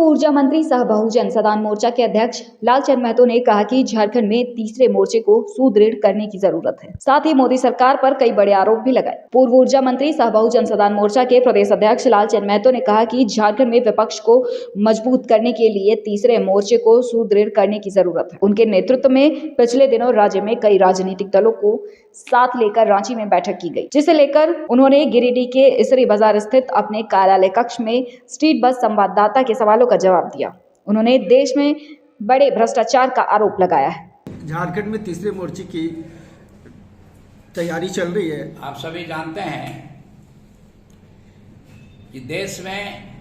ऊर्जा मंत्री सह बहुजन समाज मोर्चा के अध्यक्ष लालचंद महतो ने कहा कि झारखंड में तीसरे मोर्चे को सुदृढ़ करने की जरूरत है। साथ ही मोदी सरकार पर कई बड़े आरोप भी लगाए। पूर्व ऊर्जा मंत्री सह बहुजन समाज मोर्चा के प्रदेश अध्यक्ष लालचंद महतो ने कहा कि झारखंड में विपक्ष को मजबूत करने के लिए तीसरे मोर्चे को सुदृढ़ करने की जरूरत है। उनके नेतृत्व में पिछले दिनों राज्य में कई राजनीतिक दलों को साथ लेकर रांची में बैठक की गई, जिसे लेकर उन्होंने गिरिडीह के इसरी बाजार स्थित अपने कार्यालय कक्ष में स्ट्रीट बस संवाददाता के सवालों का जवाब दिया। उन्होंने देश में बड़े भ्रष्टाचार का आरोप लगाया है। झारखंड में तीसरे मोर्चे की तैयारी चल रही है। आप सभी जानते हैं कि देश में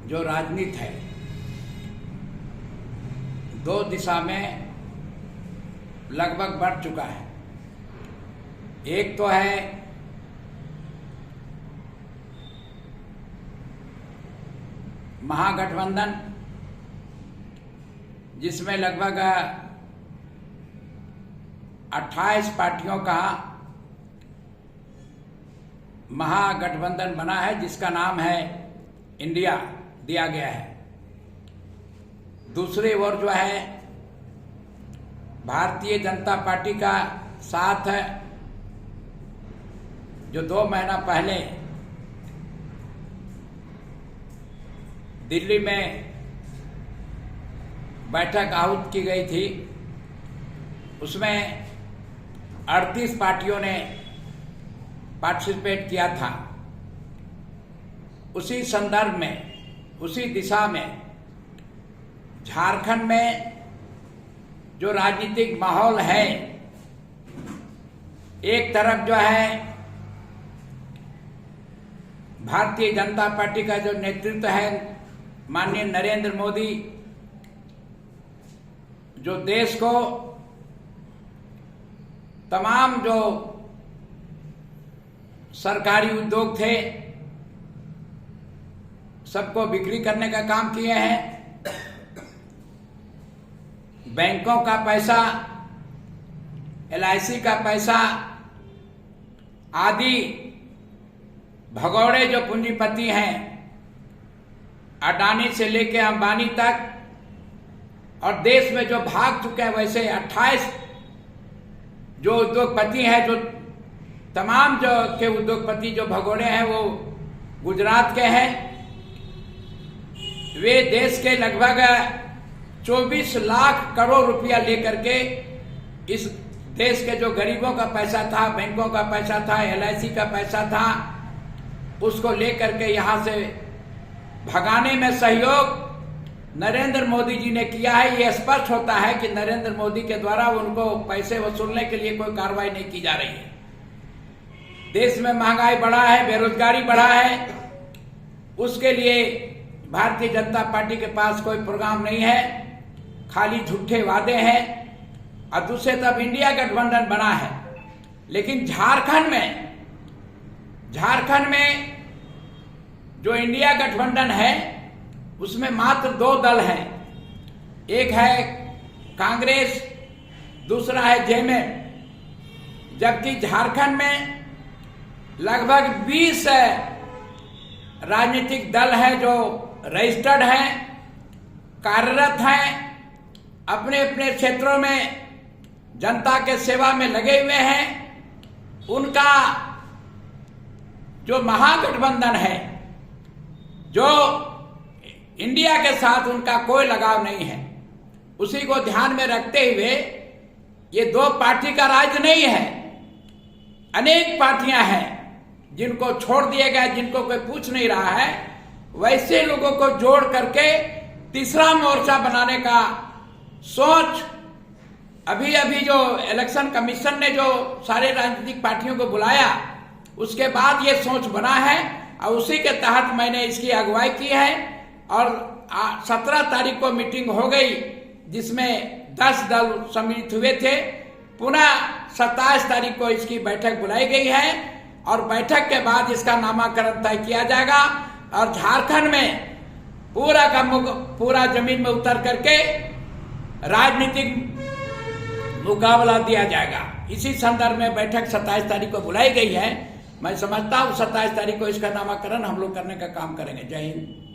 जो राजनीति है दो दिशा में लगभग बढ़ चुका है। एक तो है महागठबंधन, जिसमें लगभग 28 पार्टियों का महागठबंधन बना है, जिसका नाम है इंडिया दिया गया है। दूसरी ओर जो है भारतीय जनता पार्टी का साथ है, जो 2 महीना पहले दिल्ली में बैठक आहूत की गई थी। उसमें 38 पार्टियों ने पार्टिसिपेट किया था। उसी संदर्भ में, उसी दिशा में झारखंड में जो राजनीतिक माहौल है, एक तरफ जो है भारतीय जनता पार्टी का जो नेतृत्व है माननीय नरेंद्र मोदी, जो देश को तमाम जो सरकारी उद्योग थे सबको बिक्री करने का काम किए हैं। बैंकों का पैसा, LIC का पैसा आदि भगोड़े जो पूंजीपति हैं, अडानी से लेकर अंबानी तक, और देश में जो भाग चुके हैं वैसे 28 जो उद्योगपति हैं, जो तमाम जो के उद्योगपति जो भगोड़े हैं वो गुजरात के हैं। वे देश के लगभग 24 लाख करोड़ रुपया लेकर के इस देश के जो गरीबों का पैसा था, बैंकों का पैसा था, LIC का पैसा था, उसको लेकर के यहाँ से भगाने में सहयोग नरेंद्र मोदी जी ने किया है। ये स्पष्ट होता है कि नरेंद्र मोदी के द्वारा उनको पैसे वसूलने के लिए कोई कार्रवाई नहीं की जा रही है। देश में महंगाई बढ़ा है, बेरोजगारी बढ़ा है, उसके लिए भारतीय जनता पार्टी के पास कोई प्रोग्राम नहीं है, खाली झूठे वादे हैं। और दूसरे तरफ इंडिया गठबंधन बना है। लेकिन झारखंड में जो इंडिया गठबंधन है उसमें मात्र 2 दल हैं। एक है कांग्रेस, दूसरा है जेएमएम। जबकि झारखंड में लगभग 20 राजनीतिक दल हैं जो रजिस्टर्ड हैं, कार्यरत हैं, अपने अपने क्षेत्रों में जनता के सेवा में लगे हुए हैं। उनका जो महागठबंधन है, जो इंडिया के साथ उनका कोई लगाव नहीं है, उसी को ध्यान में रखते हुए ये 2 पार्टी का राज्य नहीं है। अनेक पार्टियां हैं जिनको छोड़ दिए गए, जिनको कोई पूछ नहीं रहा है। वैसे लोगों को जोड़ करके तीसरा मोर्चा बनाने का सोच अभी जो इलेक्शन कमीशन ने जो सारे राजनीतिक पार्टियों को बुलाया, उसके बाद ये सोच बना है और उसी के तहत मैंने इसकी अगुवाई की है। और 17 तारीख को मीटिंग हो गई, जिसमें 10 दल सम्मिलित हुए थे। पुनः 27 तारीख को इसकी बैठक बुलाई गई है और बैठक के बाद इसका नामांकन तय किया जाएगा और झारखंड में पूरा का पूरा जमीन में उतर करके राजनीतिक मुकाबला दिया जाएगा। इसी संदर्भ में बैठक 27 तारीख को बुलाई गई है मैं समझता हूं 27 तारीख को इसका नामाकरण हम लोग करने का काम करेंगे। जय हिंद।